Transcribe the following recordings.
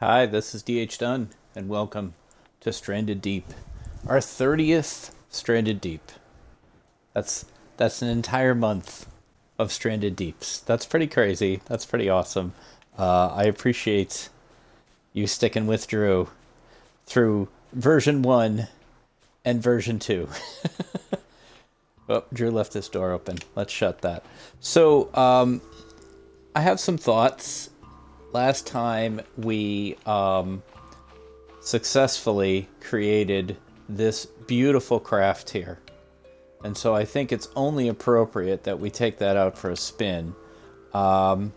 Hi, this is DH Dunn, and welcome to Stranded Deep, our 30th Stranded Deep. That's an entire month of Stranded Deeps. That's pretty crazy. That's pretty awesome. I appreciate you sticking with Drew through version 1 and version 2. Oh, Drew left his door open. Let's shut that. So, I have some thoughts. Last time we successfully created this beautiful craft here. And so I think it's only appropriate that we take that out for a spin. I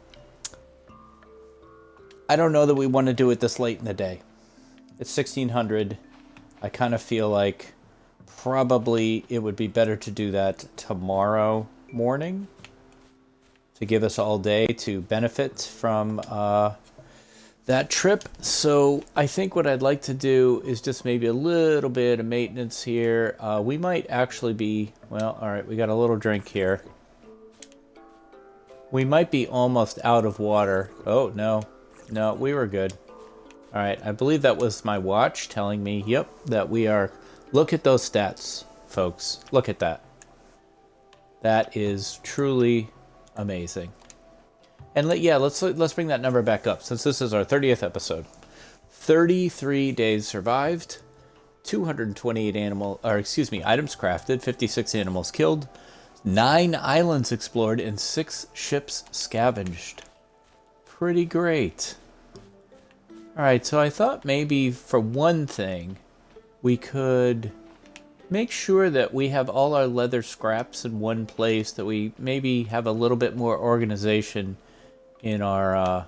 don't know that we want to do it this late in the day. It's 1600. I kind of feel like probably it would be better to do that tomorrow morning to give us all day to benefit from that trip. So I think what I'd like to do is just maybe a little bit of maintenance here. We might actually be, well, all right, we got a little drink here. We might be almost out of water. Oh, no, we were good. All right, I believe that was my watch telling me, yep, that we are. Look at those stats, folks. Look at that. That is truly amazing. And let's bring that number back up since this is our 30th episode. 33 days survived, 228 items crafted, 56 animals killed, 9 islands explored, and 6 ships scavenged. Pretty great. All right, so I thought maybe for one thing, we could make sure that we have all our leather scraps in one place, that we maybe have a little bit more organization in our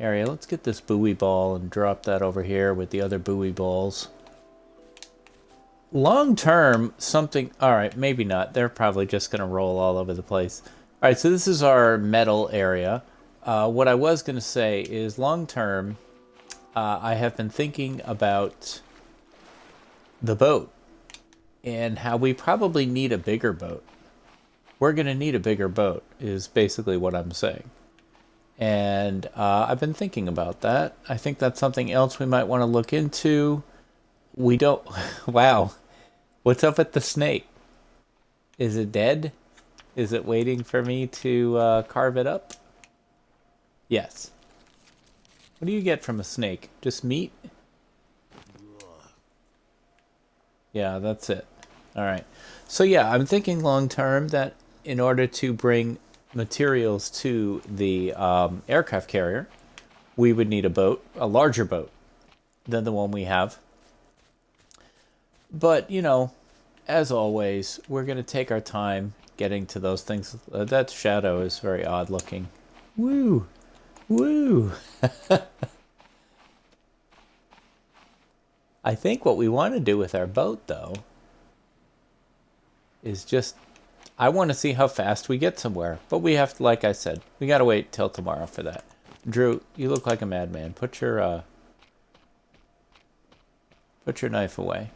area. Let's get this buoy ball and drop that over here with the other buoy balls. Long term, something... Alright, maybe not. They're probably just going to roll all over the place. Alright, so this is our metal area. What I was going to say is long term, I have been thinking about the boat and how we probably need a bigger boat. We're going to need a bigger boat is basically what I'm saying. And I've been thinking about that. I think that's something else we might want to look into. We don't... Wow. What's up with the snake? Is it dead? Is it waiting for me to carve it up? Yes. What do you get from a snake? Just meat? Yeah, that's it. All right. So yeah, I'm thinking long term that in order to bring materials to the aircraft carrier, we would need a boat, a larger boat than the one we have. But, you know, as always, we're going to take our time getting to those things. That shadow is very odd looking. Woo! Woo! I think what we want to do with our boat, though, is just... I want to see how fast we get somewhere. But we have to, like I said, we got to wait till tomorrow for that. Drew, you look like a madman. Put your knife away.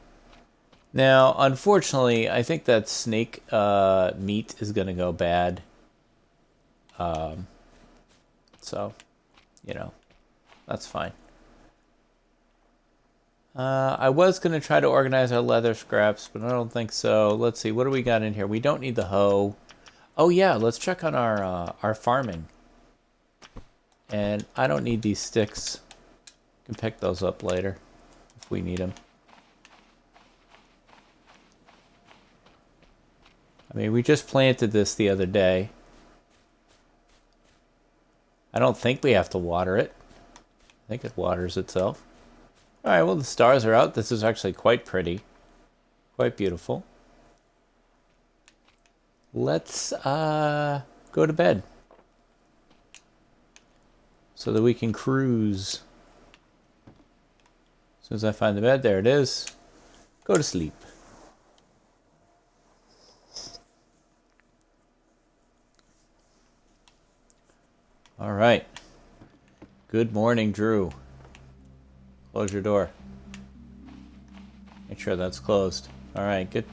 Now, unfortunately, I think that snake meat is going to go bad. So, you know, that's fine. I was going to try to organize our leather scraps, but I don't think so. Let's see, what do we got in here? We don't need the hoe. Oh yeah, let's check on our farming. And I don't need these sticks. We can pick those up later if we need them. I mean, we just planted this the other day. I don't think we have to water it. I think it waters itself. Alright, well the stars are out. This is actually quite pretty. Quite beautiful. Let's go to bed. So that we can cruise. As soon as I find the bed, there it is. Go to sleep. Alright. Good morning, Drew. Close your door. Make sure that's closed. Alright, good.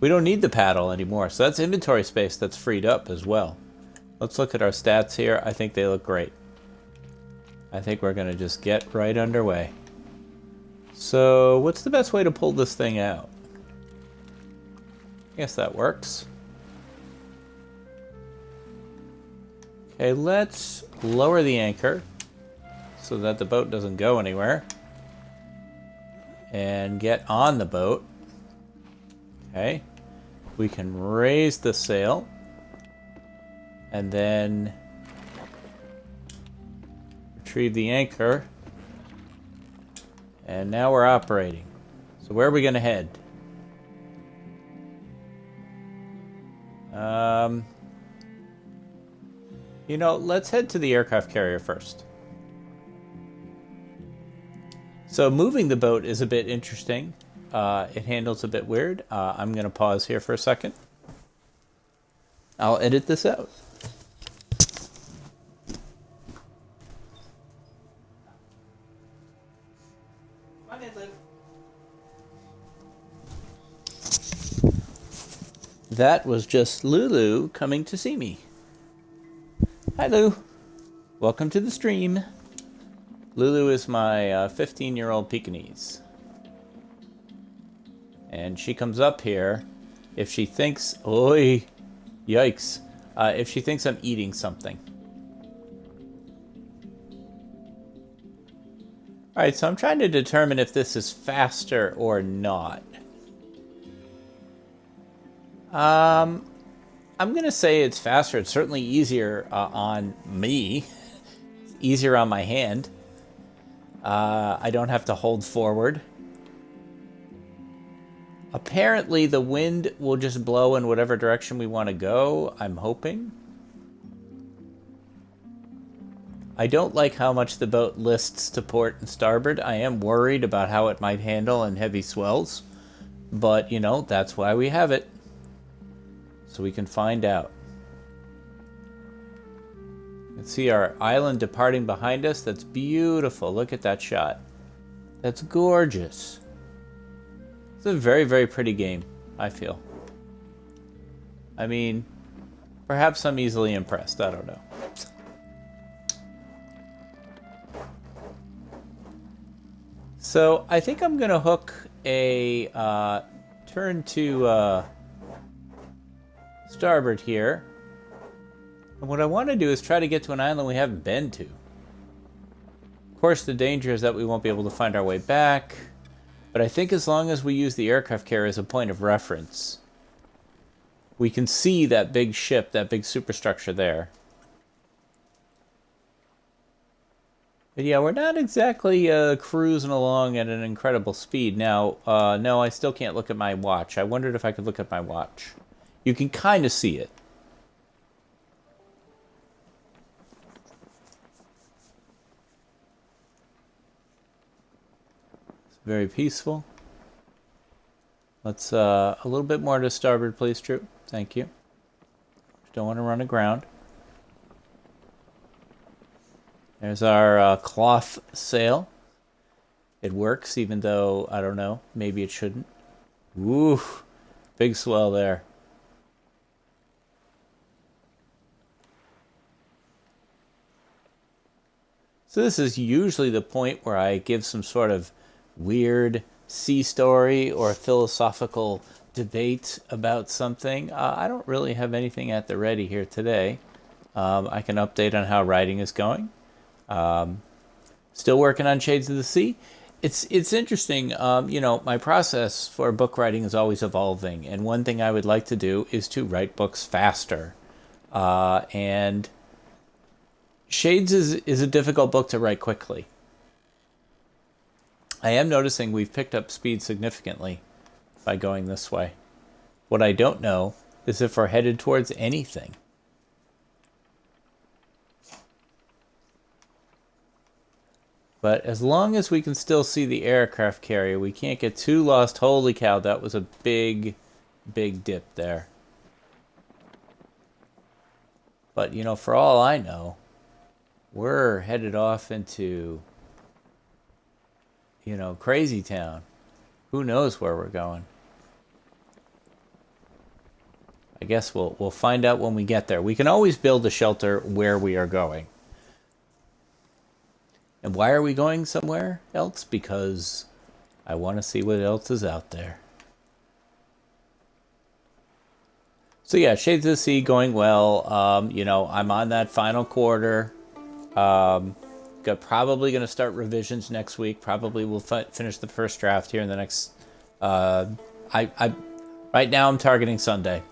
We don't need the paddle anymore, so that's inventory space that's freed up as well. Let's look at our stats here. I think they look great. I think we're going to just get right underway. So, what's the best way to pull this thing out? I guess that works. Okay, let's lower the anchor so that the boat doesn't go anywhere. And get on the boat. Okay. We can raise the sail. And then retrieve the anchor. And now we're operating. So where are we going to head? You know, let's head to the aircraft carrier first. So moving the boat is a bit interesting. It handles a bit weird. I'm going to pause here for a second. I'll edit this out. That was just Lulu coming to see me. Hi, Lou. Welcome to the stream. Lulu is my 15-year-old Pekingese. And she comes up here if she thinks... Oi! Yikes. If she thinks I'm eating something. Alright, so I'm trying to determine if this is faster or not. I'm going to say it's faster. It's certainly easier on me. It's easier on my hand. I don't have to hold forward. Apparently the wind will just blow in whatever direction we want to go, I'm hoping. I don't like how much the boat lists to port and starboard. I am worried about how it might handle in heavy swells. But, you know, that's why we have it. So we can find out. You can see our island departing behind us. That's beautiful. Look at that shot. That's gorgeous. It's a very, very pretty game, I feel. I mean, perhaps I'm easily impressed. I don't know. So I think I'm going to hook a turn to starboard here. And what I want to do is try to get to an island we haven't been to. Of course, the danger is that we won't be able to find our way back. But I think as long as we use the aircraft carrier as a point of reference, we can see that big ship, that big superstructure there. But yeah, we're not exactly cruising along at an incredible speed. Now, no, I still can't look at my watch. I wondered if I could look at my watch. You can kind of see it. It's very peaceful. Let's, a little bit more to starboard, please, Troop. Thank you. Don't want to run aground. There's our cloth sail. It works, even though, I don't know, maybe it shouldn't. Woo! Big swell there. So this is usually the point where I give some sort of weird sea story or philosophical debate about something. I don't really have anything at the ready here today. I can update on how writing is going. Still working on Shades of the Sea. It's interesting. You know, my process for book writing is always evolving, and one thing I would like to do is to write books faster. And Shades is a difficult book to write quickly. I am noticing we've picked up speed significantly by going this way. What I don't know is if we're headed towards anything. But as long as we can still see the aircraft carrier, we can't get too lost. Holy cow, that was a big, big dip there. But, you know, for all I know, we're headed off into, you know, crazy town. Who knows where we're going? I guess we'll find out when we get there. We can always build a shelter where we are going. And why are we going somewhere else? Because I want to see what else is out there. So yeah, Shades of the Sea going well. You know, I'm on that final quarter. Probably going to start revisions next week. Probably will finish the first draft here in the next. Right now I'm targeting Sunday.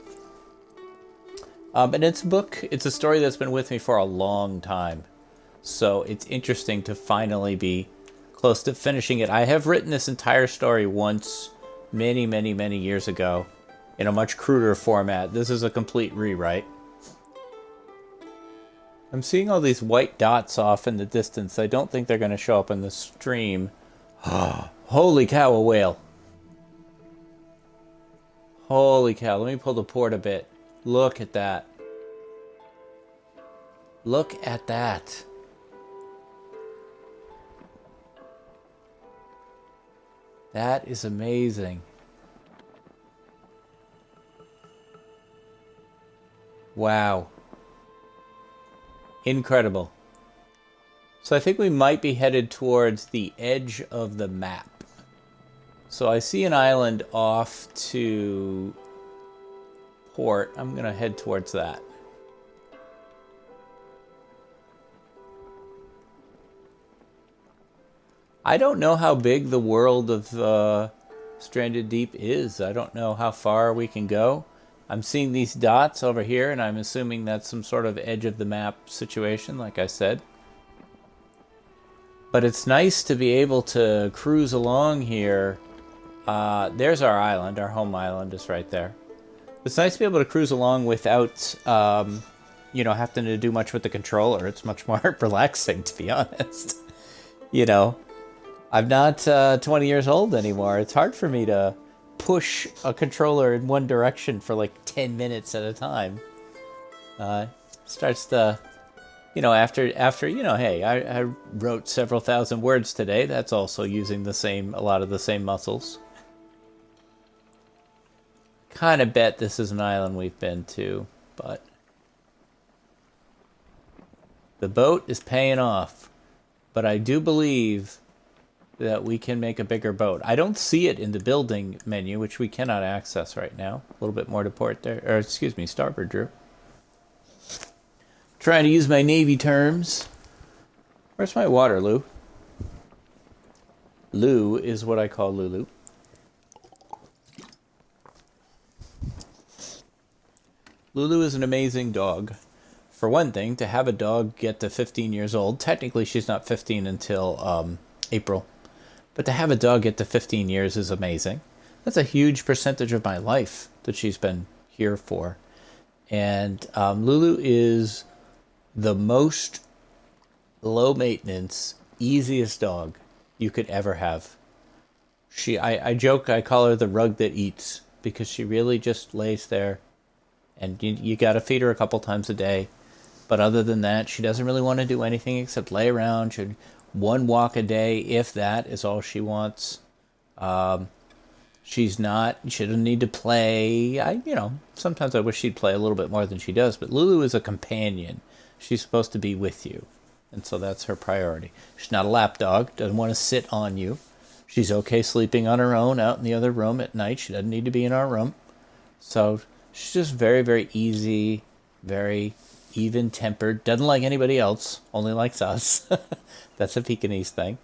And it's a book. It's a story that's been with me for a long time. So it's interesting to finally be close to finishing it. I have written this entire story once, many, many, many years ago, in a much cruder format. This is a complete rewrite. I'm seeing all these white dots off in the distance. I don't think they're going to show up in the stream. Holy cow, a whale. Holy cow. Let me pull the port a bit. Look at that. Look at that. That is amazing. Wow. Incredible. So I think we might be headed towards the edge of the map. So I see an island off to port. I'm going to head towards that. I don't know how big the world of Stranded Deep is. I don't know how far we can go. I'm seeing these dots over here, and I'm assuming that's some sort of edge of the map situation, like I said. But it's nice to be able to cruise along here. There's our island. Our home island is right there. It's nice to be able to cruise along without, you know, having to do much with the controller. It's much more relaxing, to be honest. You know, I'm not 20 years old anymore. It's hard for me to push a controller in one direction for like 10 minutes at a time. Starts to, you know, after you know, hey, I wrote several thousand words today. That's also using a lot of the same muscles. Kind of bet this is an island we've been to, but the boat is paying off. But I do believe that we can make a bigger boat. I don't see it in the building menu, which we cannot access right now. A little bit more to port there, or excuse me, starboard, Drew. Trying to use my Navy terms. Where's my water, Lou? Lou is what I call Lulu. Lulu is an amazing dog. For one thing, to have a dog get to 15 years old, technically she's not 15 until April, but to have a dog get to 15 years is amazing. That's a huge percentage of my life that she's been here for. And Lulu is the most low maintenance, easiest dog you could ever have. I joke, I call her the rug that eats, because she really just lays there, and you got to feed her a couple times a day. But other than that, she doesn't really want to do anything except lay around. One walk a day, if that, is all she wants. She doesn't need to play. Sometimes I wish she'd play a little bit more than she does, but Lulu is a companion. She's supposed to be with you, and so that's her priority. She's not a lap dog, doesn't want to sit on you. She's okay sleeping on her own out in the other room at night. She doesn't need to be in our room. So she's just very, very easy, very even-tempered, doesn't like anybody else, only likes us. That's a Pekingese thing.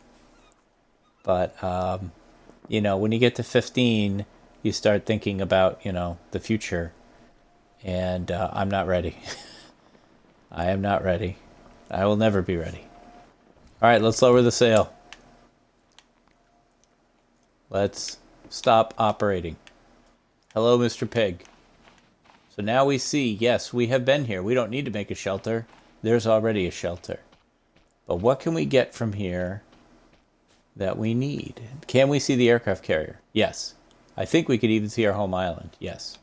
But, when you get to 15, you start thinking about, the future. And I'm not ready. I am not ready. I will never be ready. All right, let's lower the sail. Let's stop operating. Hello, Mr. Pig. So now we see, yes, we have been here. We don't need to make a shelter. There's already a shelter. But what can we get from here that we need? Can we see the aircraft carrier? Yes. I think we could even see our home island. Yes.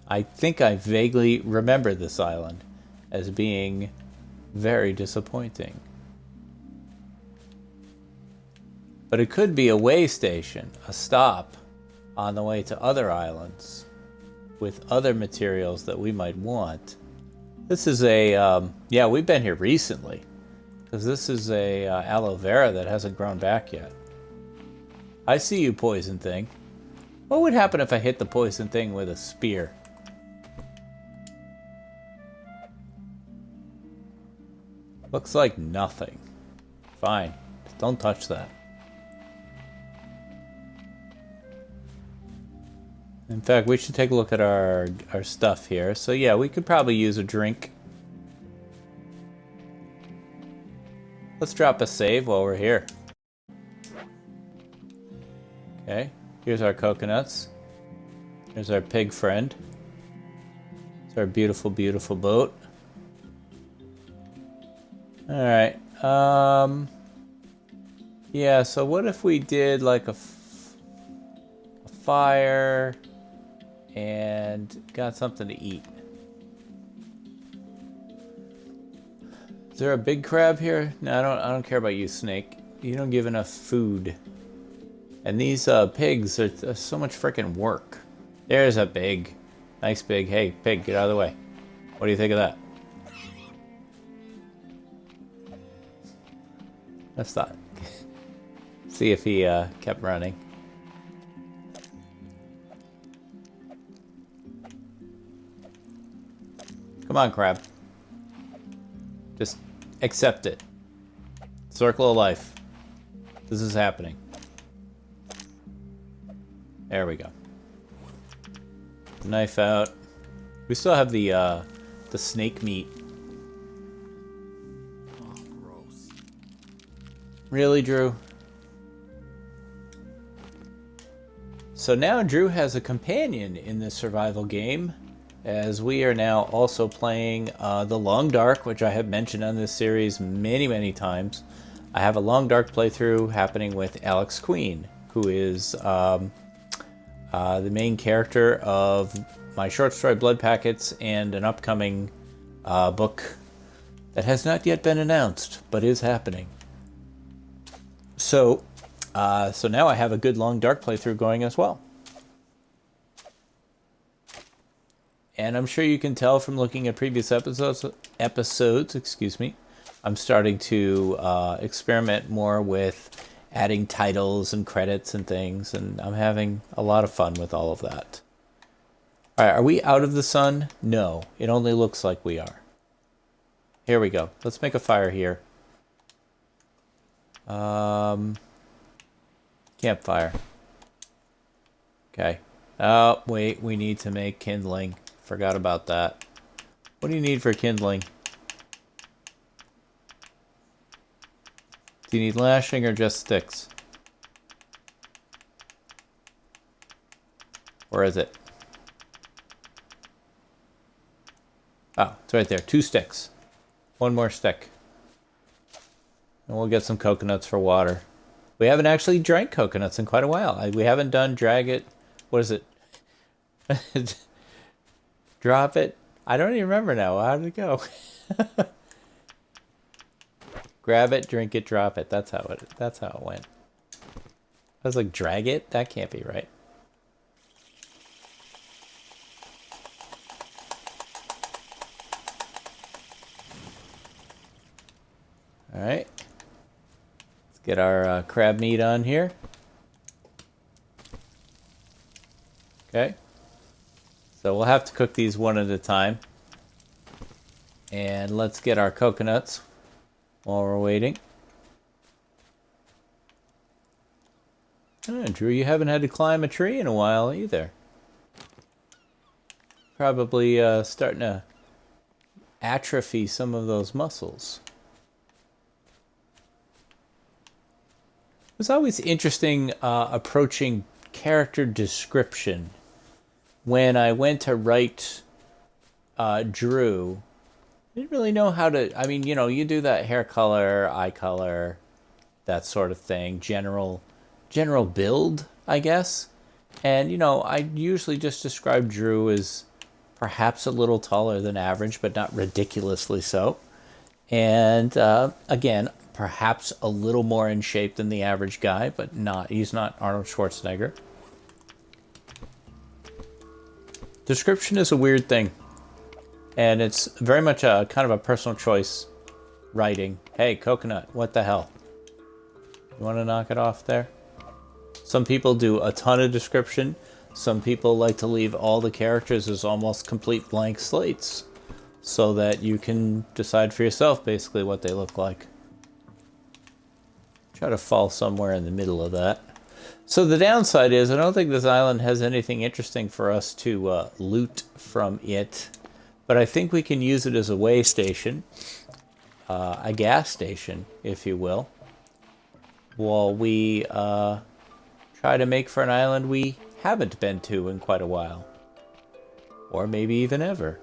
I think I vaguely remember this island as being very disappointing. But it could be a way station, a stop on the way to other islands with other materials that we might want. This is we've been here recently. Because this is a aloe vera that hasn't grown back yet. I see you, poison thing. What would happen if I hit the poison thing with a spear? Looks like nothing. Fine. Don't touch that. In fact, we should take a look at our stuff here. So yeah, we could probably use a drink. Let's drop a save while we're here. Okay, here's our coconuts. Here's our pig friend. It's our beautiful, beautiful boat. Alright, yeah, so what if we did like a fire and got something to eat? Is there a big crab here? No, I don't care about you, snake. You don't give enough food. And these pigs are so much freaking work. There's a pig. Nice pig. Hey, pig, get out of the way. What do you think of that? Let's not. See if he kept running. Come on, crab. Just accept it. Circle of life. This is happening. There we go. Knife out. We still have the snake meat. Oh, gross. Really, Drew? So now Drew has a companion in this survival game, as we are now also playing The Long Dark, which I have mentioned on this series many, many times. I have a Long Dark playthrough happening with Alex Queen, who is the main character of my short story Blood Packets and an upcoming book that has not yet been announced, but is happening. So now I have a good Long Dark playthrough going as well. And I'm sure you can tell from looking at previous episodes, excuse me, I'm starting to experiment more with adding titles and credits and things, and I'm having a lot of fun with all of that. All right, are we out of the sun? No, it only looks like we are. Here we go. Let's make a fire here. Campfire. Okay. Oh, wait, we need to make kindling. Forgot about that. What do you need for kindling? Do you need lashing or just sticks? Where is it? Oh, it's right there. 2 sticks. 1 more stick. And we'll get some coconuts for water. We haven't actually drank coconuts in quite a while. We haven't done drag it. What is it? Drop it. I don't even remember now. How did it go? Grab it, drink it, drop it. That's how it went. I was like, drag it? That can't be right. All right. Let's get our crab meat on here. Okay. So we'll have to cook these one at a time. And let's get our coconuts while we're waiting. Oh, Drew, you haven't had to climb a tree in a while either. Probably starting to atrophy some of those muscles. It was always interesting approaching character description. When I went to write Drew, I didn't really know how to, I mean, you know, you do that hair color, eye color, that sort of thing, general build, I guess. And, you know, I usually just describe Drew as perhaps a little taller than average, but not ridiculously so. And, again, perhaps a little more in shape than the average guy, but he's not Arnold Schwarzenegger. Description is a weird thing, and it's very much a kind of a personal choice writing. Hey, coconut, what the hell? You want to knock it off there? Some people do a ton of description. Some people like to leave all the characters as almost complete blank slates so that you can decide for yourself basically what they look like. Try to fall somewhere in the middle of that. So the downside is I don't think this island has anything interesting for us to loot from it. But I think we can use it as a way station. A gas station, if you will. While we try to make for an island we haven't been to in quite a while. Or maybe even ever.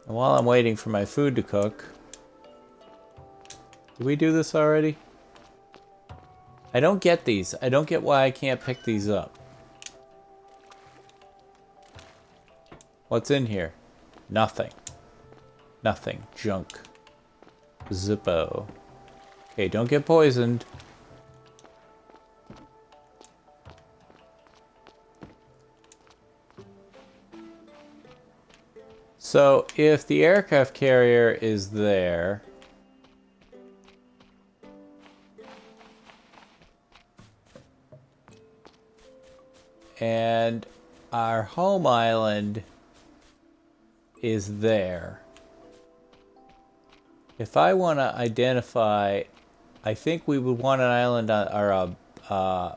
And while I'm waiting for my food to cook... Did we do this already? I don't get these. I don't get why I can't pick these up. What's in here? Nothing. Nothing. Junk. Zippo. Okay, don't get poisoned. So, if the aircraft carrier is there... and our home island is there. If I want to identify, I think we would want an island on, or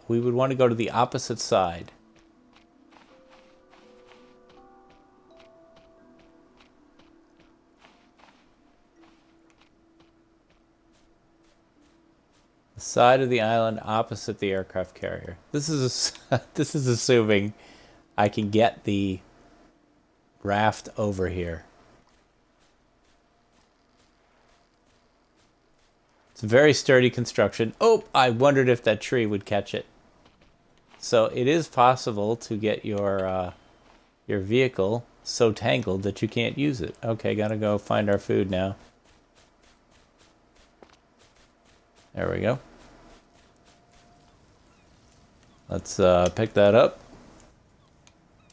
we would want to go to the opposite side. The side of the island opposite the aircraft carrier. This is this is assuming I can get the raft over here. It's a very sturdy construction. Oh, I wondered if that tree would catch it. So it is possible to get your vehicle so tangled that you can't use it. Okay, gotta go find our food now. There we go. Let's pick that up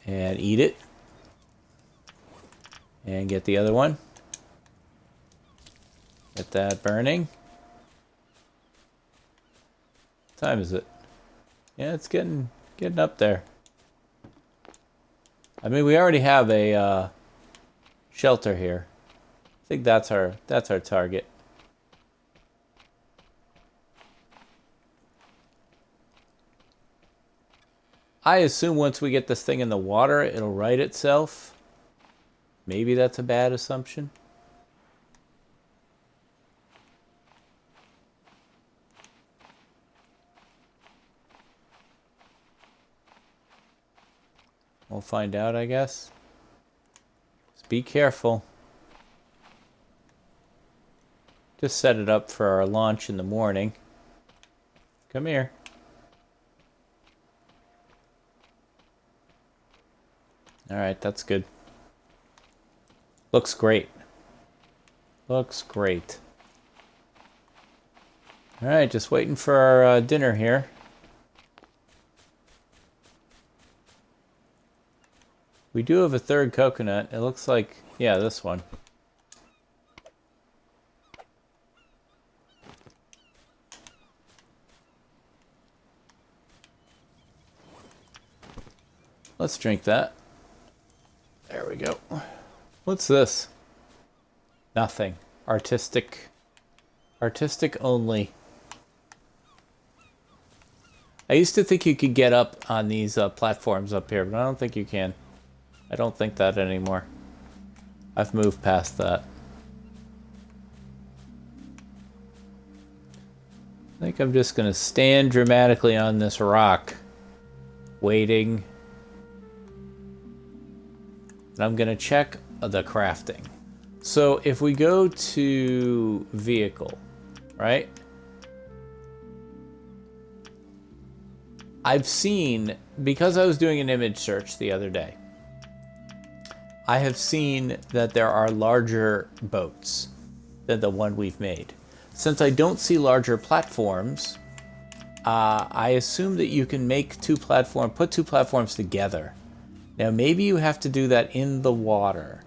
and eat it. And get the other one. Get that burning. What time is it? Yeah, it's getting up there. I mean, we already have a shelter here. I think that's our target. I assume once we get this thing in the water, it'll right itself. Maybe that's a bad assumption. We'll find out, I guess. Just be careful. Just set it up for our launch in the morning. Come here. Alright, that's good. Looks great. Looks great. Alright, just waiting for our dinner here. We do have a third coconut. It looks like, yeah, this one. Let's drink that. There we go. What's this? Nothing. Artistic. Artistic only. I used to think you could get up on these platforms up here, but I don't think you can. I don't think that anymore. I've moved past that. I think I'm just going to stand dramatically on this rock, waiting. And I'm going to check the crafting. So if we go to vehicle, right? I've seen, because I was doing an image search the other day, I have seen that there are larger boats than the one we've made. Since I don't see larger platforms, I assume that you can make put two platforms together. Now maybe you have to do that in the water.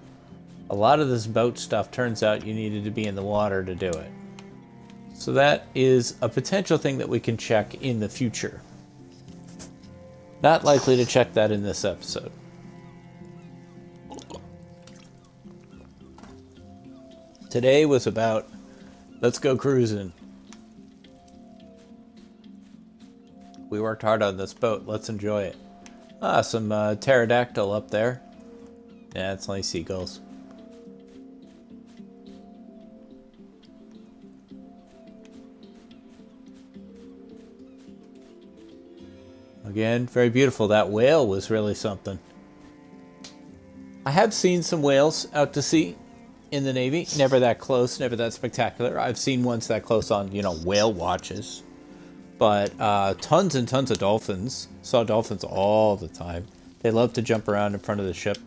A lot of this boat stuff turns out you needed to be in the water to do it. So that is a potential thing that we can check in the future. Not likely to check that in this episode. Today was about, let's go cruising. We worked hard on this boat. Let's enjoy it. Ah, some pterodactyl up there. Yeah, it's only seagulls. Again, very beautiful. That whale was really something. I have seen some whales out to sea in the Navy. Never that close, never that spectacular. I've seen ones that close on, whale watches. But tons and tons of dolphins. Saw dolphins all the time. They love to jump around in front of the ship.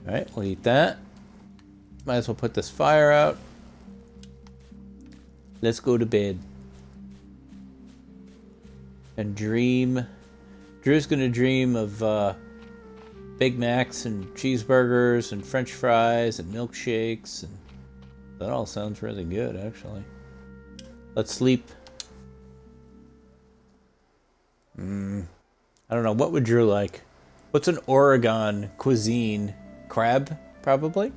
Alright, we'll eat that. Might as well put this fire out. Let's go to bed. And dream. Drew's gonna dream of Big Macs and cheeseburgers and French fries and milkshakes, and that all sounds really good, actually. Let's sleep. I don't know, what would Drew like? What's an Oregon cuisine? Crab, probably?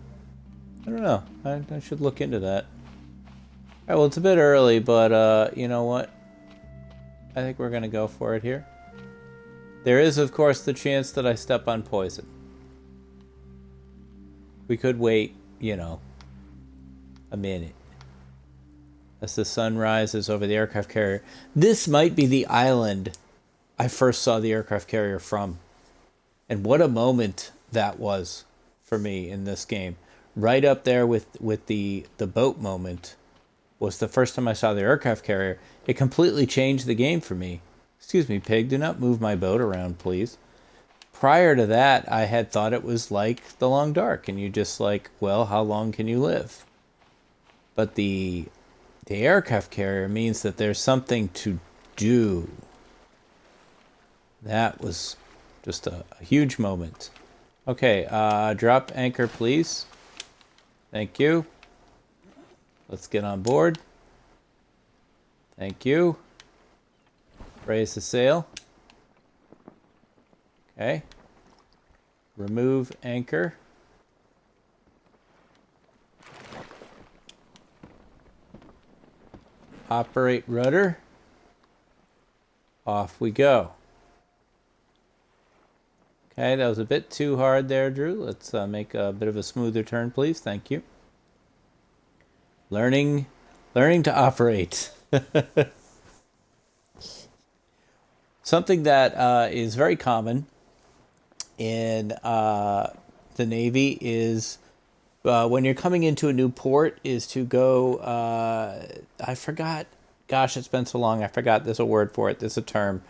I don't know. I should look into that. Alright, well, it's a bit early, but you know what? I think we're gonna go for it here. There is, of course, the chance that I step on poison. We could wait, a minute. As the sun rises over the aircraft carrier. This might be the island I first saw the aircraft carrier from. And what a moment that was for me in this game. Right up there with the boat moment was the first time I saw the aircraft carrier. It completely changed the game for me. Excuse me, pig, do not move my boat around, please. Prior to that, I had thought it was like The Long Dark, and you just well, how long can you live? But the aircraft carrier means that there's something to do. That was just a huge moment. Okay, drop anchor, please. Thank you. Let's get on board. Thank you. Raise the sail. Okay. Remove anchor. Operate rudder. Off we go. Okay, that was a bit too hard there, Drew. Let's make a bit of a smoother turn, please. Thank you. Learning to operate. Something that is very common in the Navy is when you're coming into a new port is to go, I forgot, gosh, it's been so long, I forgot there's a word for it, there's a term,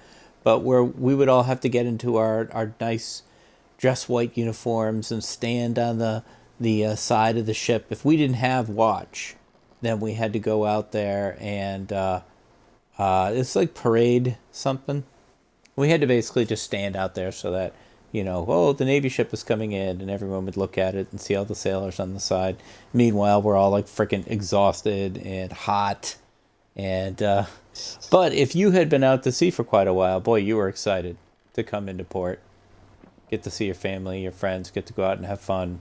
but where we would all have to get into our nice dress white uniforms and stand on the side of the ship. If we didn't have watch, then we had to go out there and it's like parade something. We had to basically just stand out there so that, oh, the Navy ship is coming in, and everyone would look at it and see all the sailors on the side. Meanwhile, we're all freaking exhausted and hot. And but if you had been out to sea for quite a while, boy, you were excited to come into port. Get to see your family, your friends, get to go out and have fun.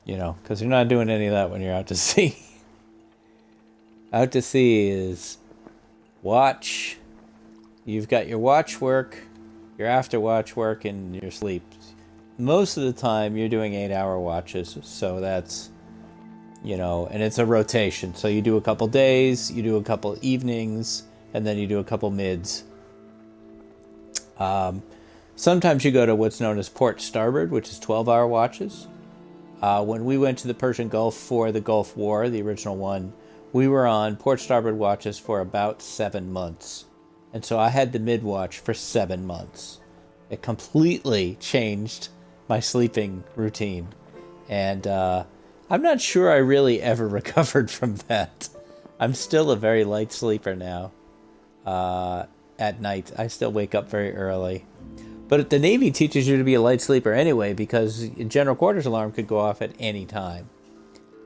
Because you're not doing any of that when you're out to sea. Out to sea is watch. You've got your watch work, your after watch work, and your sleep. Most of the time, you're doing 8-hour watches, so that's, and it's a rotation. So you do a couple days, you do a couple evenings, and then you do a couple mids. Sometimes you go to what's known as port starboard, which is 12-hour watches. When we went to the Persian Gulf for the Gulf War, the original one, we were on port starboard watches for about 7 months. And so I had the mid-watch for 7 months. It completely changed my sleeping routine. And I'm not sure I really ever recovered from that. I'm still a very light sleeper now. At night, I still wake up very early. But the Navy teaches you to be a light sleeper anyway, because a general quarters alarm could go off at any time.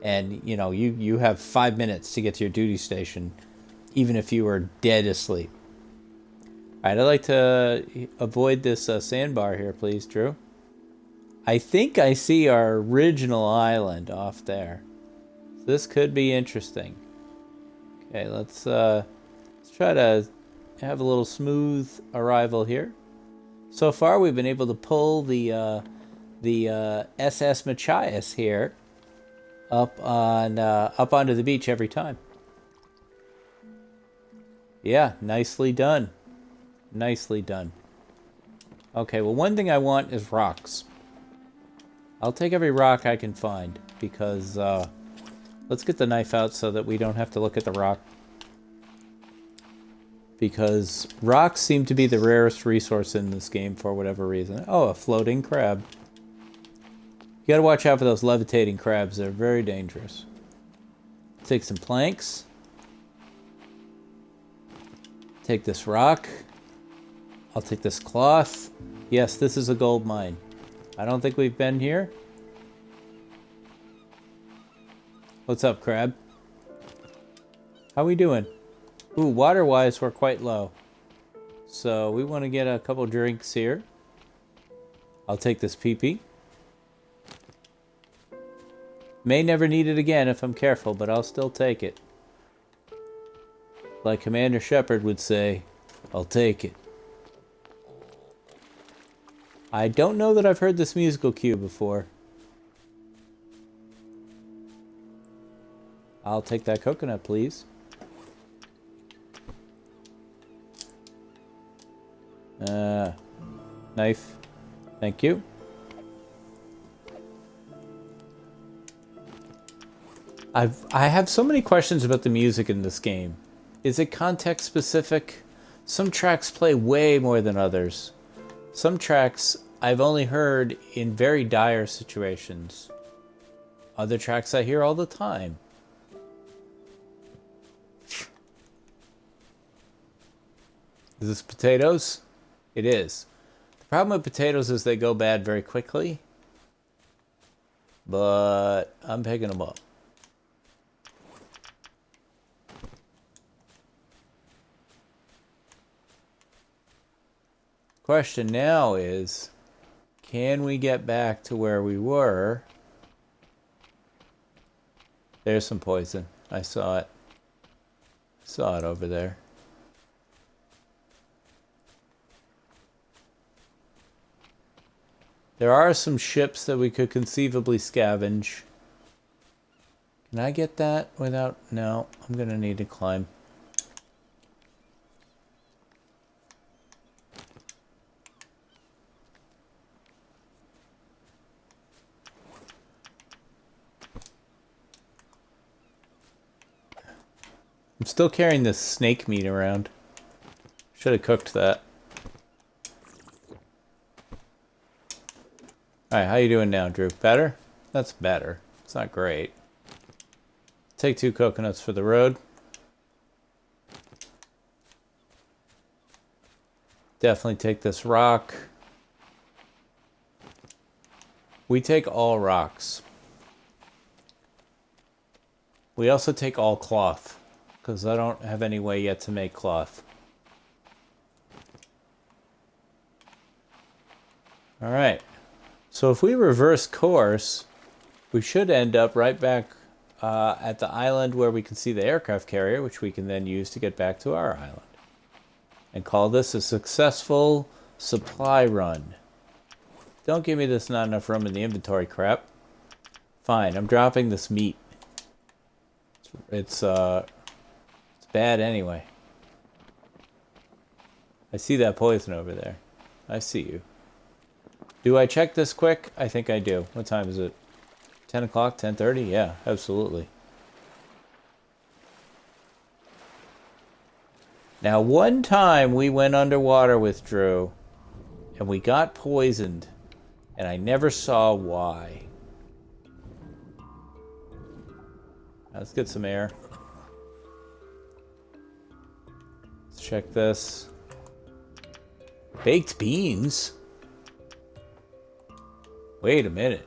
And, you know, you have 5 minutes to get to your duty station, even if you were dead asleep. All right, I'd like to avoid this sandbar here, please, Drew. I think I see our original island off there. So this could be interesting. Okay, let's try to have a little smooth arrival here. So far, we've been able to pull the SS Machias here up onto the beach every time. Yeah, nicely done. Nicely done. Okay, well, one thing I want is rocks. I'll take every rock I can find, because let's get the knife out so that we don't have to look at the rock. Because rocks seem to be the rarest resource in this game for whatever reason. Oh, a floating crab. You gotta watch out for those levitating crabs. They're very dangerous. Take some planks. Take this rock. I'll take this cloth. Yes, this is a gold mine. I don't think we've been here. What's up, crab? How we doing? Ooh, water-wise, we're quite low. So we want to get a couple drinks here. I'll take this pee-pee. May never need it again if I'm careful, but I'll still take it. Like Commander Shepard would say, I'll take it. I don't know that I've heard this musical cue before. I'll take that coconut, please. Knife. Thank you. I have so many questions about the music in this game. Is it context specific? Some tracks play way more than others. Some tracks I've only heard in very dire situations. Other tracks I hear all the time. Is this potatoes? It is. The problem with potatoes is they go bad very quickly. But I'm picking them up. Question now is, can we get back to where we were? There's some poison. I saw it. Saw it over there. There are some ships that we could conceivably scavenge. Can I get that without... No, I'm gonna need to climb. I'm still carrying this snake meat around. Should have cooked that. Alright, how you doing now, Drew? Better? That's better. It's not great. Take 2 coconuts for the road. Definitely take this rock. We take all rocks. We also take all cloth, because I don't have any way yet to make cloth. Alright. So if we reverse course, we should end up right back at the island where we can see the aircraft carrier, which we can then use to get back to our island. And call this a successful supply run. Don't give me this not enough room in the inventory crap. Fine, I'm dropping this meat. It's bad anyway. I see that poison over there. I see you. Do I check this quick? I think I do. What time is it? 10 o'clock? 10:30? Yeah, absolutely. Now, one time we went underwater with Drew, and we got poisoned, and I never saw why. Let's get some air. Let's check this. Baked beans? Wait a minute.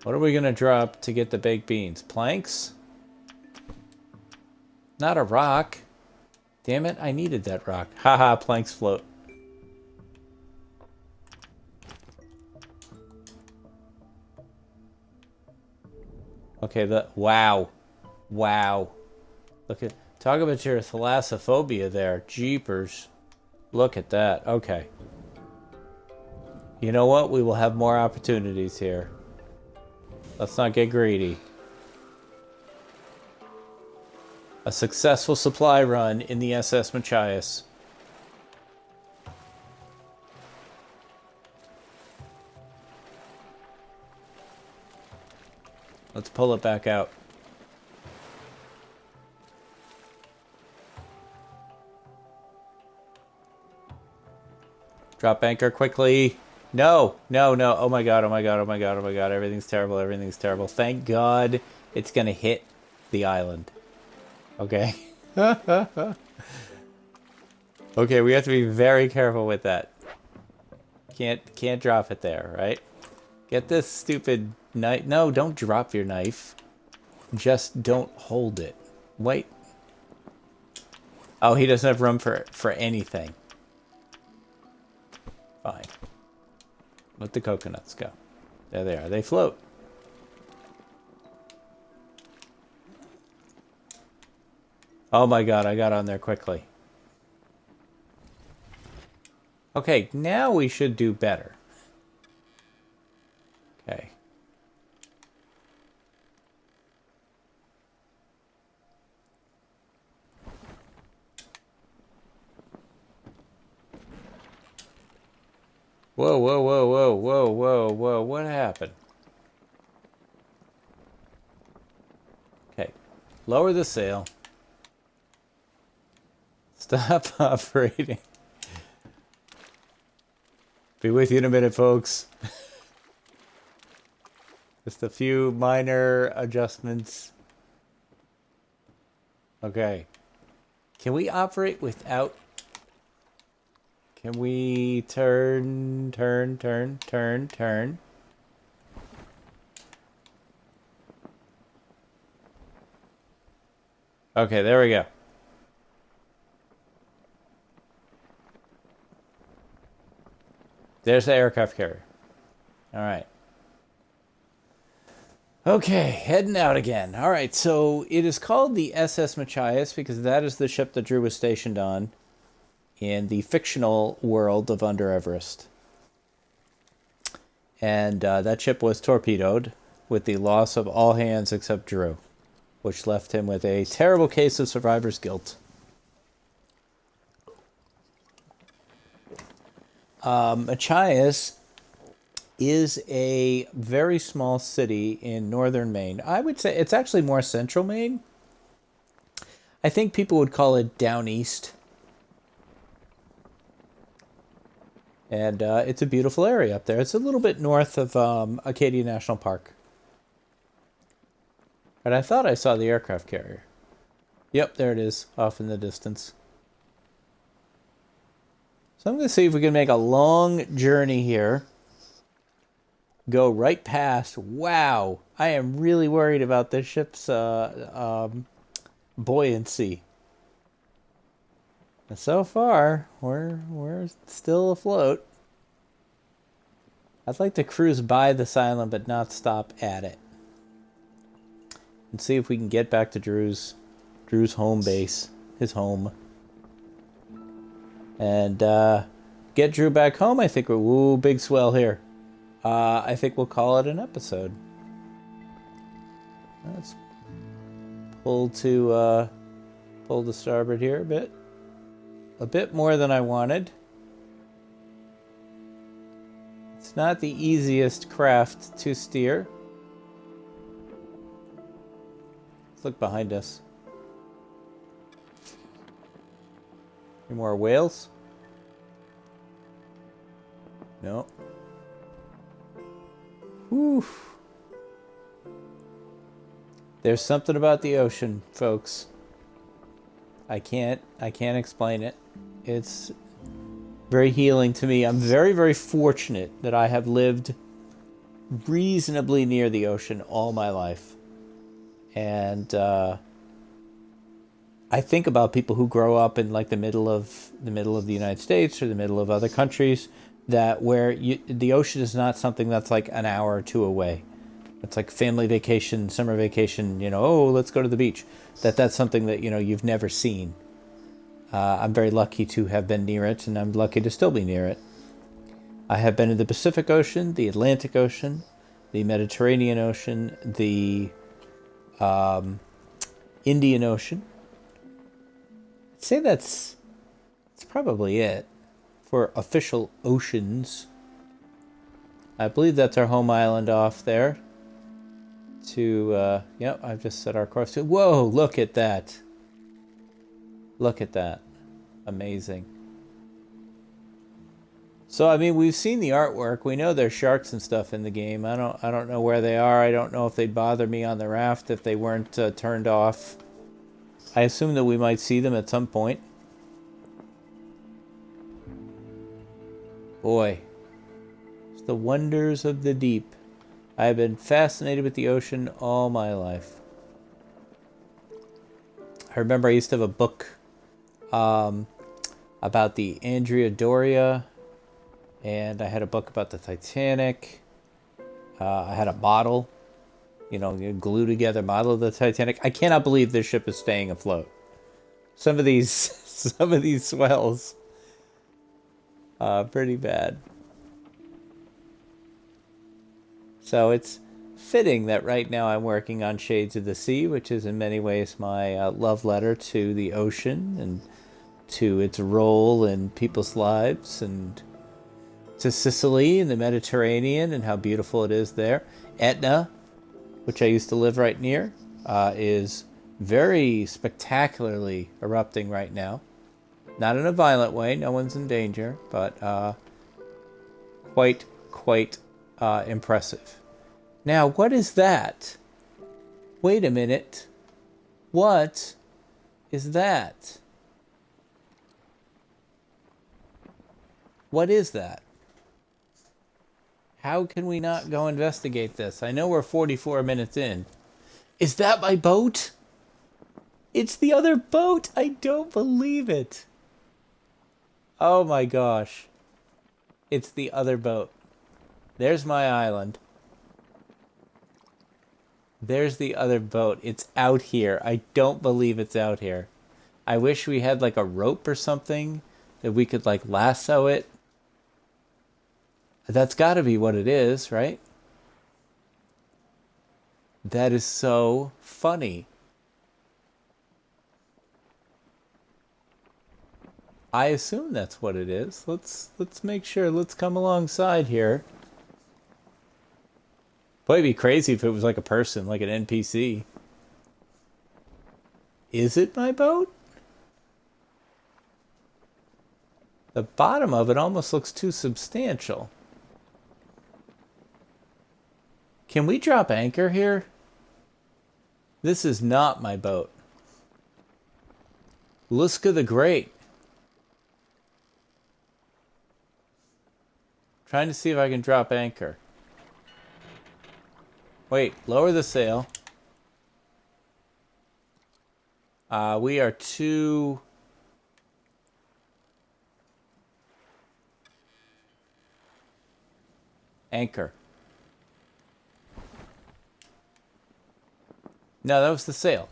What are we gonna drop to get the baked beans? Planks? Not a rock. Damn it, I needed that rock. Haha, planks float. Okay, wow. Wow. Look at, talk about your thalassophobia there. Jeepers. Look at that. Okay. You know what? We will have more opportunities here. Let's not get greedy. A successful supply run in the SS Machias. Let's pull it back out. Drop anchor quickly. No, no, no. Oh my god, oh my god, oh my god, oh my god. Everything's terrible, everything's terrible. Thank God it's gonna hit the island. Okay. Okay, we have to be very careful with that. Can't drop it there, right? Get this stupid knife. No, don't drop your knife. Just don't hold it. Wait. Oh, he doesn't have room for anything. Fine. Let the coconuts go. There they are. They float. Oh my god, I got on there quickly. Okay, now we should do better. Okay. Whoa, whoa, whoa, whoa, whoa, whoa, whoa. What happened? Okay. Lower the sail. Stop operating. Be with you in a minute, folks. Just a few minor adjustments. Okay. Can we operate without... Can we turn? Okay, there we go. There's the aircraft carrier. All right. Okay, heading out again. All right, so it is called the SS Machias because that is the ship that Drew was stationed on in the fictional world of Under Everest. And that ship was torpedoed with the loss of all hands except Drew, which left him with a terrible case of survivor's guilt. Machias is a very small city in northern Maine. I would say it's actually more central Maine. I think people would call it down east. And it's a beautiful area up there. It's a little bit north of Acadia National Park. But I thought I saw the aircraft carrier. Yep, there it is, off in the distance. So I'm going to see if we can make a long journey here. Go right past. Wow, I am really worried about this ship's buoyancy. And so far, we're still afloat. I'd like to cruise by this island, but not stop at it. And see if we can get back to Drew's home base, his home. And get Drew back home. I think ooh, big swell here. I think we'll call it an episode. Let's pull to starboard here a bit. A bit more than I wanted. It's not the easiest craft to steer. Let's look behind us. Any more whales? No. Whew. There's something about the ocean, folks. I can't explain it. It's Very healing to me. I'm very, very fortunate that I have lived reasonably near the ocean all my life. And I think about people who grow up in like the middle of the United States or the middle of other countries that where the ocean is not something that's like an hour or two away. It's like family vacation, summer vacation, oh, let's go to the beach. That's something that, you've never seen. I'm very lucky to have been near it, and I'm lucky to still be near it. I have been in the Pacific Ocean, the Atlantic Ocean, the Mediterranean Ocean, the Indian Ocean. I'd say that's probably it for official oceans. I believe that's our home island off there. Yep, I've just set our course to. Whoa, look at that. Look at that. Amazing. So, I mean, we've seen the artwork. We know there's sharks and stuff in the game. I don't know where they are. I don't know if they'd bother me on the raft if they weren't turned off. I assume that we might see them at some point. Boy. It's the wonders of the deep. I have been fascinated with the ocean all my life. I remember I used to have a book about the Andrea Doria, and I had a book about the Titanic. I had a model, you glue together model of the Titanic. I cannot believe this ship is staying afloat. Some of these swells, pretty bad. So it's fitting that right now I'm working on Shades of the Sea, which is in many ways my love letter to the ocean and to its role in people's lives, and to Sicily and the Mediterranean and how beautiful it is there. Etna, which I used to live right near, is very spectacularly erupting right now. Not in a violent way, no one's in danger, but quite impressive. Now, what is that? Wait a minute. What is that? What is that? How can we not go investigate this? I know we're 44 minutes in. Is that my boat? It's the other boat. I don't believe it. Oh my gosh. It's the other boat. There's my island. There's the other boat. It's out here. I don't believe it's out here. I wish we had like a rope or something that we could like lasso it. That's got to be what it is, right? That is so funny. I assume that's what it is. Let's make sure. Let's come alongside here. Boy, it'd be crazy if it was like a person, like an NPC. Is it my boat? The bottom of it almost looks too substantial. Can we drop anchor here? This is not my boat. Luska the Great. Trying to see if I can drop anchor. Wait, lower the sail. We are too... Anchor. No, that was the sail.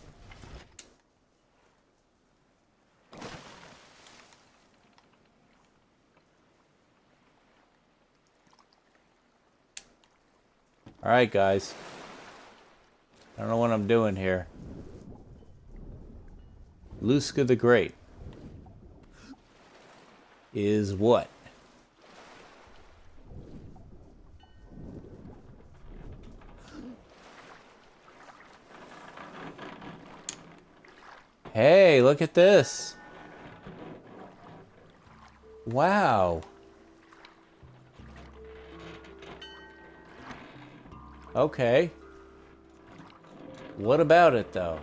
Alright, guys. I don't know what I'm doing here. Luska the Great is what? Hey, look at this. Wow. Okay. What about it, though?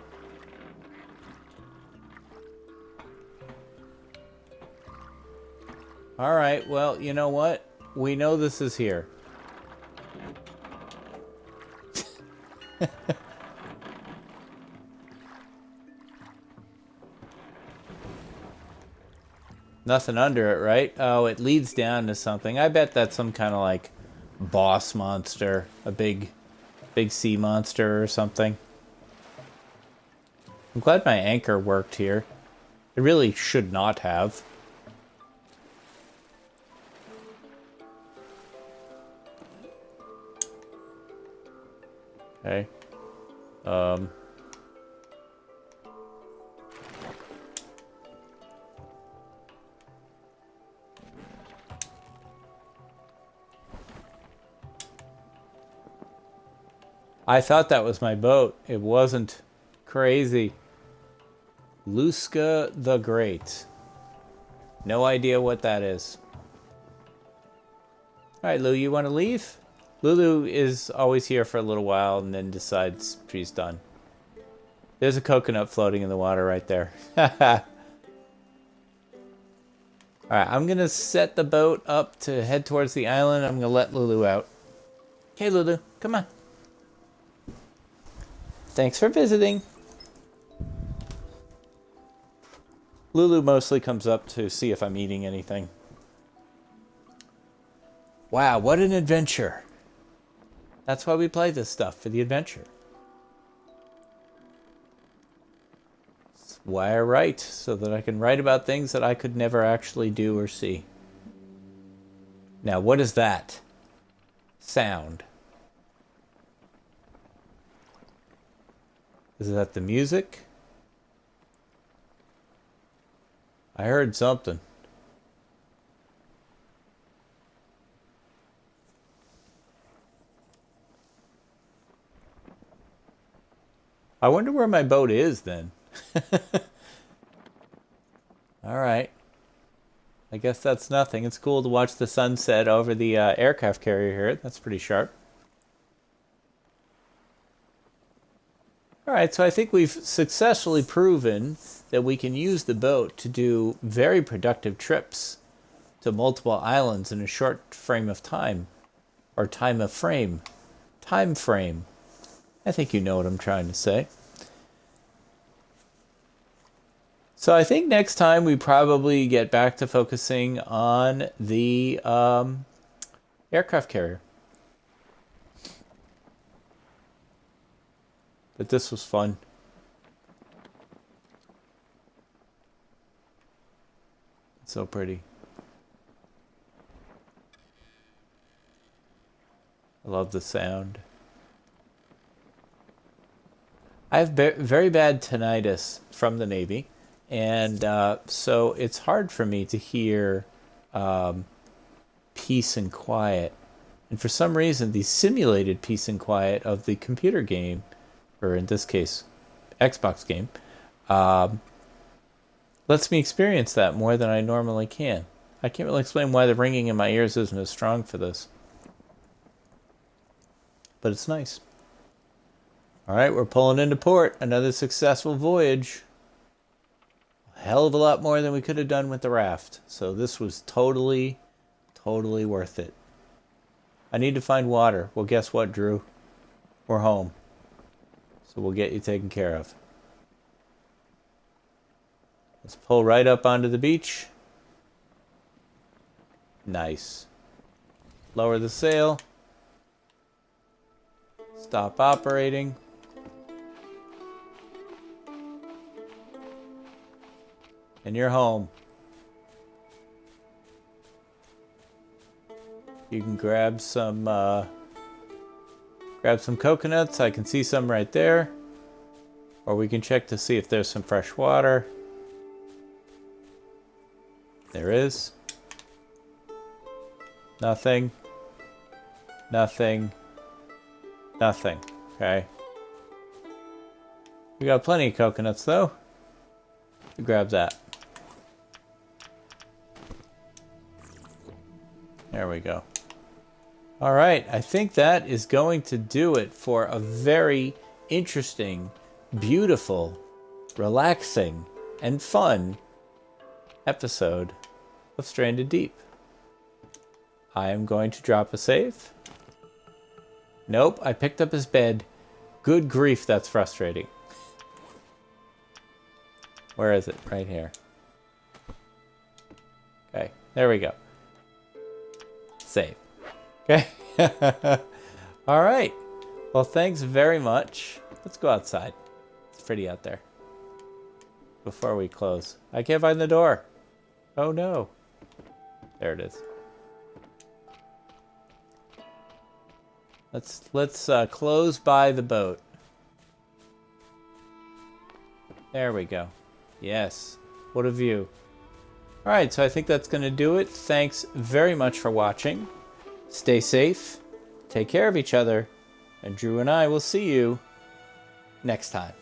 All right, well, you know what? We know this is here. Nothing under it, right? Oh, it leads down to something. I bet that's some kind of like boss monster, a big sea monster or something. I'm glad my anchor worked here. It really should not have. Okay. I thought that was my boat. It wasn't. Crazy. Luska the Great. No idea what that is. Alright, Lou, you want to leave? Lulu is always here for a little while and then decides she's done. There's a coconut floating in the water right there. Alright, I'm going to set the boat up to head towards the island. I'm going to let Lulu out. Okay, Lulu, come on. Thanks for visiting. Lulu mostly comes up to see if I'm eating anything. Wow, what an adventure. That's why we play this stuff, for the adventure. That's why I write, so that I can write about things that I could never actually do or see. Now, what is that? Sound. Is that the music? I heard something. I wonder where my boat is then. Alright. I guess that's nothing. It's cool to watch the sunset over the aircraft carrier here. That's pretty sharp. Alright, so I think we've successfully proven that we can use the boat to do very productive trips to multiple islands in a short frame of time. Or time frame. I think you know what I'm trying to say. So I think next time we probably get back to focusing on the aircraft carrier. But this was fun. It's so pretty. I love the sound. I have very bad tinnitus from the Navy, and so it's hard for me to hear peace and quiet. And for some reason, the simulated peace and quiet of the computer game, or in this case, Xbox game, lets me experience that more than I normally can. I can't really explain why the ringing in my ears isn't as strong for this. But it's nice. All right, we're pulling into port. Another successful voyage. A hell of a lot more than we could have done with the raft. So this was totally worth it. I need to find water. Well, guess what, Drew? We're home. So we'll get you taken care of. Let's pull right up onto the beach. Nice. Lower the sail. Stop operating. And you're home. You can grab some coconuts. I can see some right there. Or we can check to see if there's some fresh water. There is. Nothing. Nothing. Nothing. Okay. We got plenty of coconuts though. You grab that. There we go. All right, I think that is going to do it for a very interesting, beautiful, relaxing, and fun episode of of Stranded Deep. I am going to drop a save. Nope, I picked up his bed. Good grief, that's frustrating. Where is it? Right here. Okay, there we go. Save. Okay. All right. Well, thanks very much. Let's go outside. It's pretty out there. Before we close. I can't find the door. Oh, no. There it is. Let's close by the boat. There we go. Yes. What a view. All right, so I think that's going to do it. Thanks very much for watching. Stay safe. Take care of each other. And Drew and I will see you next time.